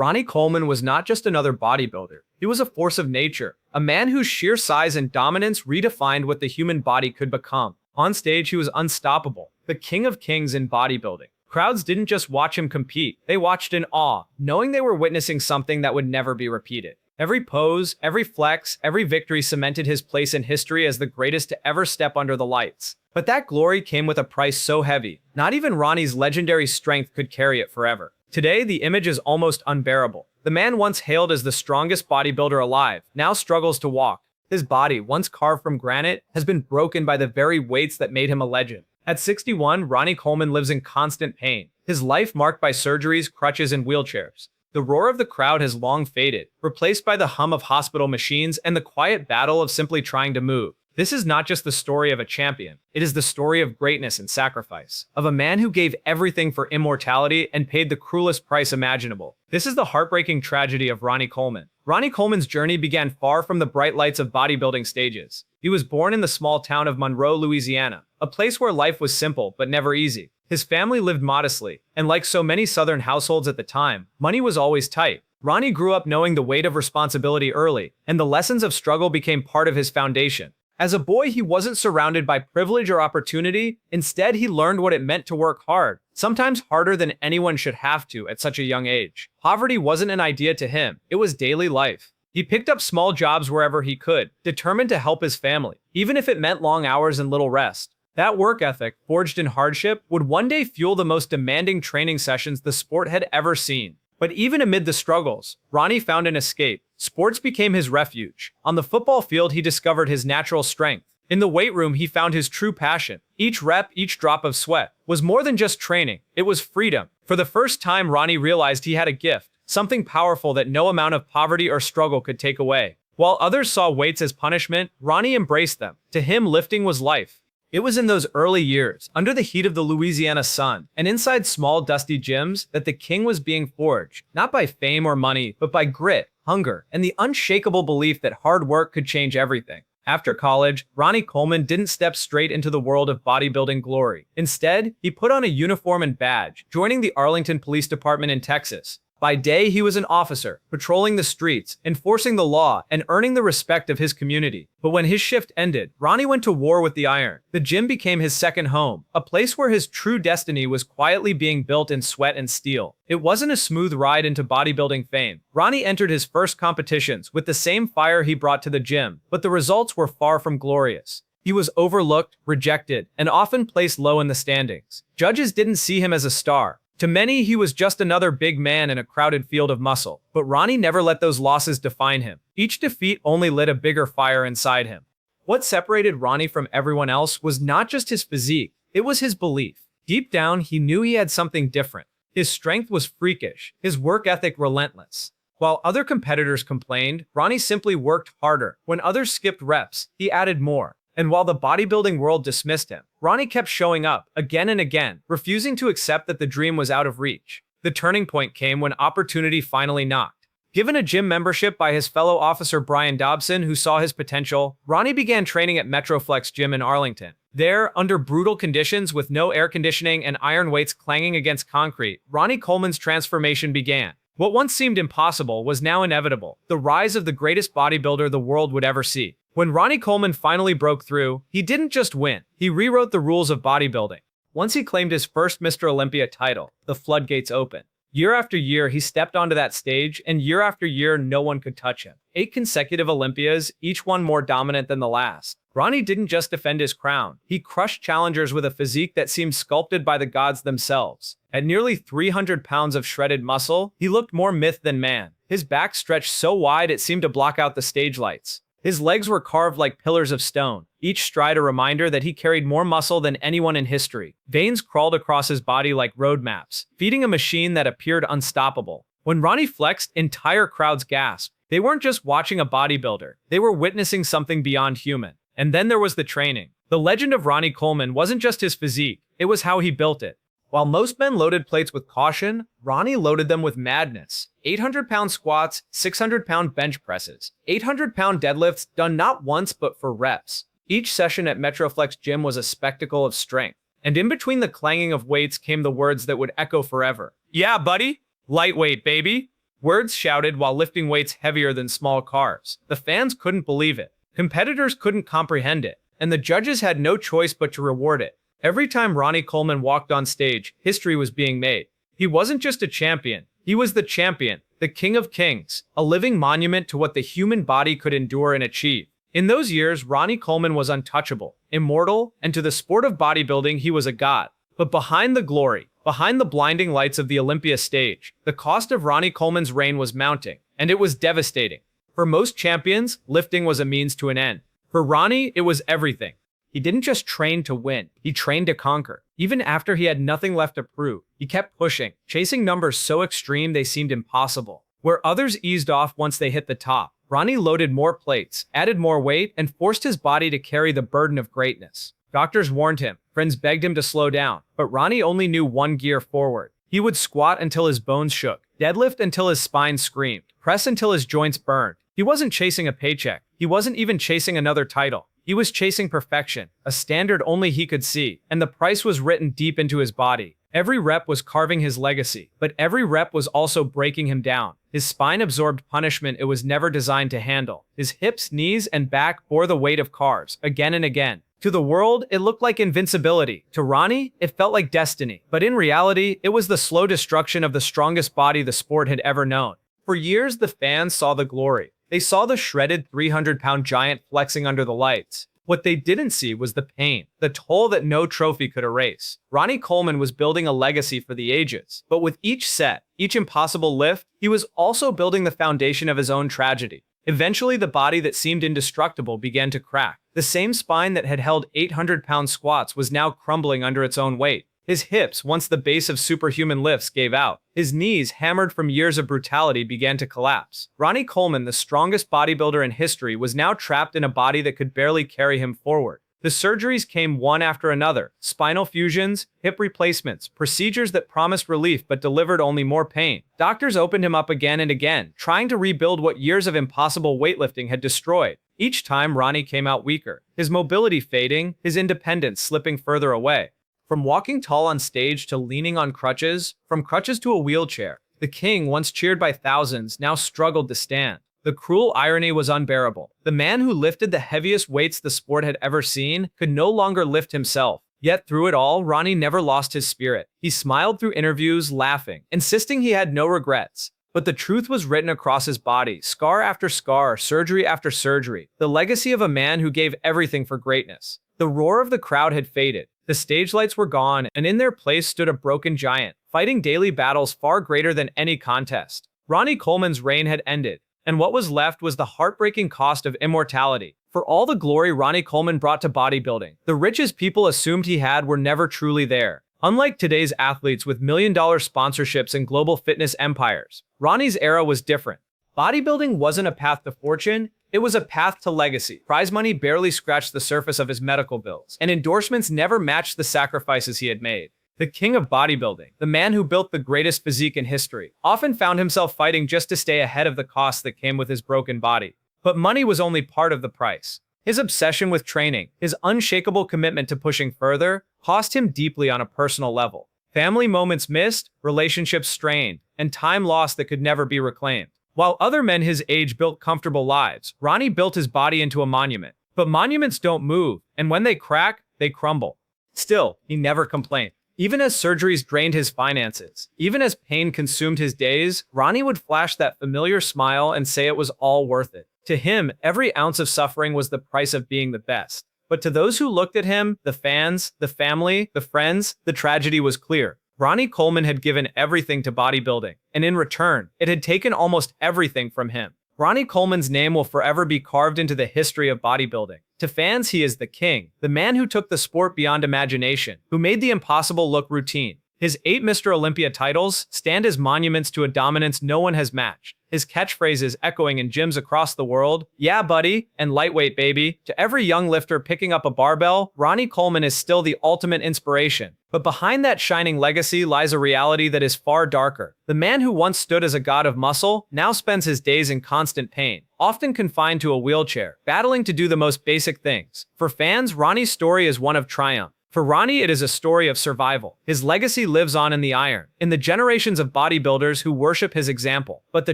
Ronnie Coleman was not just another bodybuilder. He was a force of nature, a man whose sheer size and dominance redefined what the human body could become. On stage, he was unstoppable, the king of kings in bodybuilding. Crowds didn't just watch him compete, they watched in awe, knowing they were witnessing something that would never be repeated. Every pose, every flex, every victory cemented his place in history as the greatest to ever step under the lights. But that glory came with a price so heavy, not even Ronnie's legendary strength could carry it forever. Today, the image is almost unbearable. The man once hailed as the strongest bodybuilder alive, now struggles to walk. His body, once carved from granite, has been broken by the very weights that made him a legend. At 61, Ronnie Coleman lives in constant pain, his life marked by surgeries, crutches, and wheelchairs. The roar of the crowd has long faded, replaced by the hum of hospital machines and the quiet battle of simply trying to move. This is not just the story of a champion, it is the story of greatness and sacrifice, of a man who gave everything for immortality and paid the cruelest price imaginable. This is the heartbreaking tragedy of Ronnie Coleman. Ronnie Coleman's journey began far from the bright lights of bodybuilding stages. He was born in the small town of Monroe, Louisiana, a place where life was simple but never easy. His family lived modestly, and like so many Southern households at the time, money was always tight. Ronnie grew up knowing the weight of responsibility early, and the lessons of struggle became part of his foundation. As a boy, he wasn't surrounded by privilege or opportunity. Instead, he learned what it meant to work hard, sometimes harder than anyone should have to at such a young age. Poverty wasn't an idea to him, it was daily life. He picked up small jobs wherever he could, determined to help his family, even if it meant long hours and little rest. That work ethic, forged in hardship, would one day fuel the most demanding training sessions the sport had ever seen. But even amid the struggles, Ronnie found an escape. Sports became his refuge. On the football field, he discovered his natural strength. In the weight room, he found his true passion. Each rep, each drop of sweat, was more than just training. It was freedom. For the first time, Ronnie realized he had a gift, something powerful that no amount of poverty or struggle could take away. While others saw weights as punishment, Ronnie embraced them. To him, lifting was life. It was in those early years, under the heat of the Louisiana sun, and inside small dusty gyms, that the king was being forged, not by fame or money, but by grit, hunger, and the unshakable belief that hard work could change everything. After college, Ronnie Coleman didn't step straight into the world of bodybuilding glory. Instead, he put on a uniform and badge, joining the Arlington Police Department in Texas. By day, he was an officer, patrolling the streets, enforcing the law, and earning the respect of his community. But when his shift ended, Ronnie went to war with the iron. The gym became his second home, a place where his true destiny was quietly being built in sweat and steel. It wasn't a smooth ride into bodybuilding fame. Ronnie entered his first competitions with the same fire he brought to the gym, but the results were far from glorious. He was overlooked, rejected, and often placed low in the standings. Judges didn't see him as a star. To many, he was just another big man in a crowded field of muscle. But Ronnie never let those losses define him. Each defeat only lit a bigger fire inside him. What separated Ronnie from everyone else was not just his physique, it was his belief. Deep down, he knew he had something different. His strength was freakish, his work ethic relentless. While other competitors complained, Ronnie simply worked harder. When others skipped reps, he added more. And while the bodybuilding world dismissed him, Ronnie kept showing up, again and again, refusing to accept that the dream was out of reach. The turning point came when opportunity finally knocked. Given a gym membership by his fellow officer Brian Dobson, who saw his potential, Ronnie began training at Metroflex Gym in Arlington. There, under brutal conditions with no air conditioning and iron weights clanging against concrete, Ronnie Coleman's transformation began. What once seemed impossible was now inevitable, the rise of the greatest bodybuilder the world would ever see. When Ronnie Coleman finally broke through, he didn't just win, he rewrote the rules of bodybuilding. Once he claimed his first Mr. Olympia title, the floodgates opened. Year after year, he stepped onto that stage, and year after year, no one could touch him. 8 consecutive Olympias, each one more dominant than the last. Ronnie didn't just defend his crown, he crushed challengers with a physique that seemed sculpted by the gods themselves. At nearly 300 pounds of shredded muscle, he looked more myth than man. His back stretched so wide it seemed to block out the stage lights. His legs were carved like pillars of stone, each stride a reminder that he carried more muscle than anyone in history. Veins crawled across his body like road maps, feeding a machine that appeared unstoppable. When Ronnie flexed, entire crowds gasped. They weren't just watching a bodybuilder, they were witnessing something beyond human. And then there was the training. The legend of Ronnie Coleman wasn't just his physique, it was how he built it. While most men loaded plates with caution, Ronnie loaded them with madness. 800-pound squats, 600-pound bench presses, 800-pound deadlifts done not once but for reps. Each session at Metroflex Gym was a spectacle of strength. And in between the clanging of weights came the words that would echo forever. Yeah, buddy. Lightweight, baby. Words shouted while lifting weights heavier than small cars. The fans couldn't believe it. Competitors couldn't comprehend it. And the judges had no choice but to reward it. Every time Ronnie Coleman walked on stage, history was being made. He wasn't just a champion. He was the champion, the king of kings, a living monument to what the human body could endure and achieve. In those years, Ronnie Coleman was untouchable, immortal, and to the sport of bodybuilding, he was a god. But behind the glory, behind the blinding lights of the Olympia stage, the cost of Ronnie Coleman's reign was mounting, and it was devastating. For most champions, lifting was a means to an end. For Ronnie, it was everything. He didn't just train to win, he trained to conquer. Even after he had nothing left to prove, he kept pushing, chasing numbers so extreme they seemed impossible. Where others eased off once they hit the top, Ronnie loaded more plates, added more weight, and forced his body to carry the burden of greatness. Doctors warned him, friends begged him to slow down, but Ronnie only knew one gear forward. He would squat until his bones shook, deadlift until his spine screamed, press until his joints burned. He wasn't chasing a paycheck. He wasn't even chasing another title. He was chasing perfection, a standard only he could see, and the price was written deep into his body. Every rep was carving his legacy, but every rep was also breaking him down. His spine absorbed punishment it was never designed to handle. His hips, knees, and back bore the weight of cars, again and again. To the world, it looked like invincibility. To Ronnie, it felt like destiny. But in reality, it was the slow destruction of the strongest body the sport had ever known. For years, the fans saw the glory. They saw the shredded 300-pound giant flexing under the lights. What they didn't see was the pain, the toll that no trophy could erase. Ronnie Coleman was building a legacy for the ages, but with each set, each impossible lift, he was also building the foundation of his own tragedy. Eventually, the body that seemed indestructible began to crack. The same spine that had held 800-pound squats was now crumbling under its own weight. His hips, once the base of superhuman lifts, gave out. His knees, hammered from years of brutality, began to collapse. Ronnie Coleman, the strongest bodybuilder in history, was now trapped in a body that could barely carry him forward. The surgeries came one after another. Spinal fusions, hip replacements, procedures that promised relief but delivered only more pain. Doctors opened him up again and again, trying to rebuild what years of impossible weightlifting had destroyed. Each time, Ronnie came out weaker, his mobility fading, his independence slipping further away. From walking tall on stage to leaning on crutches, from crutches to a wheelchair, the king, once cheered by thousands, now struggled to stand. The cruel irony was unbearable. The man who lifted the heaviest weights the sport had ever seen could no longer lift himself. Yet through it all, Ronnie never lost his spirit. He smiled through interviews, laughing, insisting he had no regrets. But the truth was written across his body, scar after scar, surgery after surgery, the legacy of a man who gave everything for greatness. The roar of the crowd had faded. The stage lights were gone, and in their place stood a broken giant, fighting daily battles far greater than any contest. Ronnie Coleman's reign had ended, and what was left was the heartbreaking cost of immortality. For all the glory Ronnie Coleman brought to bodybuilding, the riches people assumed he had were never truly there. Unlike today's athletes with million-dollar sponsorships and global fitness empires, Ronnie's era was different. Bodybuilding wasn't a path to fortune, it was a path to legacy. Prize money barely scratched the surface of his medical bills, and endorsements never matched the sacrifices he had made. The king of bodybuilding, the man who built the greatest physique in history, often found himself fighting just to stay ahead of the costs that came with his broken body. But money was only part of the price. His obsession with training, his unshakable commitment to pushing further, cost him deeply on a personal level. Family moments missed, relationships strained, and time lost that could never be reclaimed. While other men his age built comfortable lives, Ronnie built his body into a monument. But monuments don't move, and when they crack, they crumble. Still, he never complained. Even as surgeries drained his finances, even as pain consumed his days, Ronnie would flash that familiar smile and say it was all worth it. To him, every ounce of suffering was the price of being the best. But to those who looked at him, the fans, the family, the friends, the tragedy was clear. Ronnie Coleman had given everything to bodybuilding, and in return, it had taken almost everything from him. Ronnie Coleman's name will forever be carved into the history of bodybuilding. To fans, he is the king, the man who took the sport beyond imagination, who made the impossible look routine. His 8 Mr. Olympia titles stand as monuments to a dominance no one has matched. His catchphrases echoing in gyms across the world, "Yeah, buddy," and "Lightweight, baby." To every young lifter picking up a barbell, Ronnie Coleman is still the ultimate inspiration. But behind that shining legacy lies a reality that is far darker. The man who once stood as a god of muscle now spends his days in constant pain, often confined to a wheelchair, battling to do the most basic things. For fans, Ronnie's story is one of triumph. For Ronnie, it is a story of survival. His legacy lives on in the iron, in the generations of bodybuilders who worship his example. But the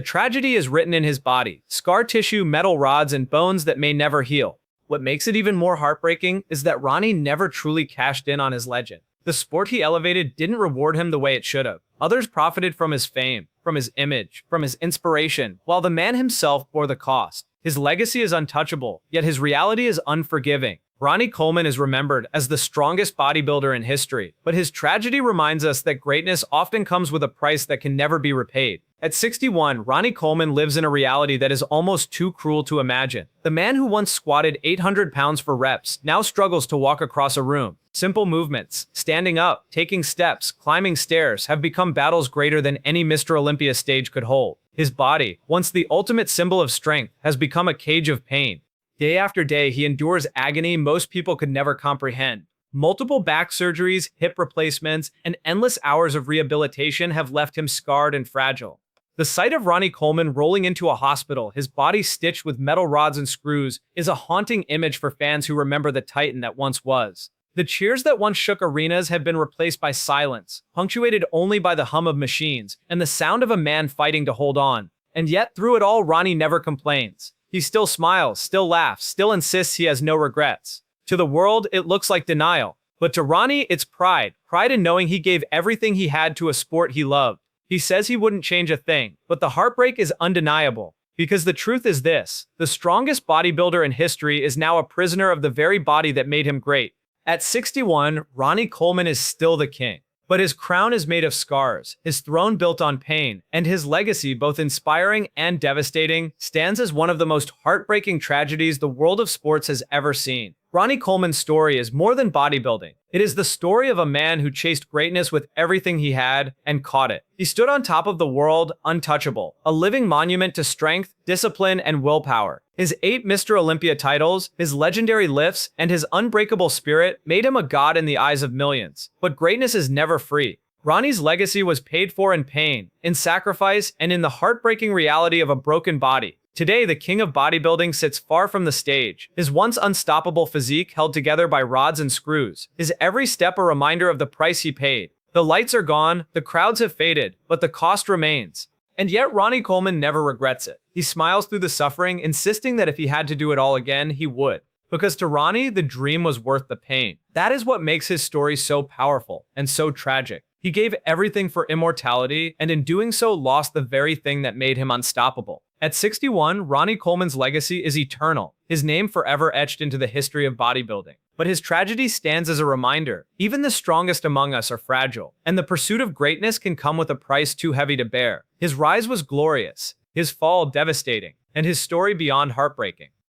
tragedy is written in his body: scar tissue, metal rods, and bones that may never heal. What makes it even more heartbreaking is that Ronnie never truly cashed in on his legend. The sport he elevated didn't reward him the way it should have. Others profited from his fame, from his image, from his inspiration, while the man himself bore the cost. His legacy is untouchable, yet his reality is unforgiving. Ronnie Coleman is remembered as the strongest bodybuilder in history, but his tragedy reminds us that greatness often comes with a price that can never be repaid. At 61, Ronnie Coleman lives in a reality that is almost too cruel to imagine. The man who once squatted 800 pounds for reps now struggles to walk across a room. Simple movements, standing up, taking steps, climbing stairs, have become battles greater than any Mr. Olympia stage could hold. His body, once the ultimate symbol of strength, has become a cage of pain. Day after day, he endures agony most people could never comprehend. Multiple back surgeries, hip replacements, and endless hours of rehabilitation have left him scarred and fragile. The sight of Ronnie Coleman rolling into a hospital, his body stitched with metal rods and screws, is a haunting image for fans who remember the titan that once was. The cheers that once shook arenas have been replaced by silence, punctuated only by the hum of machines and the sound of a man fighting to hold on. And yet, through it all, Ronnie never complains. He still smiles, still laughs, still insists he has no regrets. To the world, it looks like denial. But to Ronnie, it's pride. Pride in knowing he gave everything he had to a sport he loved. He says he wouldn't change a thing, but the heartbreak is undeniable. Because the truth is this: the strongest bodybuilder in history is now a prisoner of the very body that made him great. At 61, Ronnie Coleman is still the king. But his crown is made of scars, his throne built on pain, and his legacy, both inspiring and devastating, stands as one of the most heartbreaking tragedies the world of sports has ever seen. Ronnie Coleman's story is more than bodybuilding. It is the story of a man who chased greatness with everything he had and caught it. He stood on top of the world, untouchable, a living monument to strength, discipline, and willpower. His 8 Mr. Olympia titles, his legendary lifts, and his unbreakable spirit made him a god in the eyes of millions. But greatness is never free. Ronnie's legacy was paid for in pain, in sacrifice, and in the heartbreaking reality of a broken body. Today, the king of bodybuilding sits far from the stage, his once unstoppable physique held together by rods and screws, his every step a reminder of the price he paid. The lights are gone, the crowds have faded, but the cost remains. And yet Ronnie Coleman never regrets it. He smiles through the suffering, insisting that if he had to do it all again, he would. Because to Ronnie, the dream was worth the pain. That is what makes his story so powerful and so tragic. He gave everything for immortality, and in doing so lost the very thing that made him unstoppable. At 61, Ronnie Coleman's legacy is eternal, his name forever etched into the history of bodybuilding. But his tragedy stands as a reminder: even the strongest among us are fragile, and the pursuit of greatness can come with a price too heavy to bear. His rise was glorious, his fall devastating, and his story beyond heartbreaking.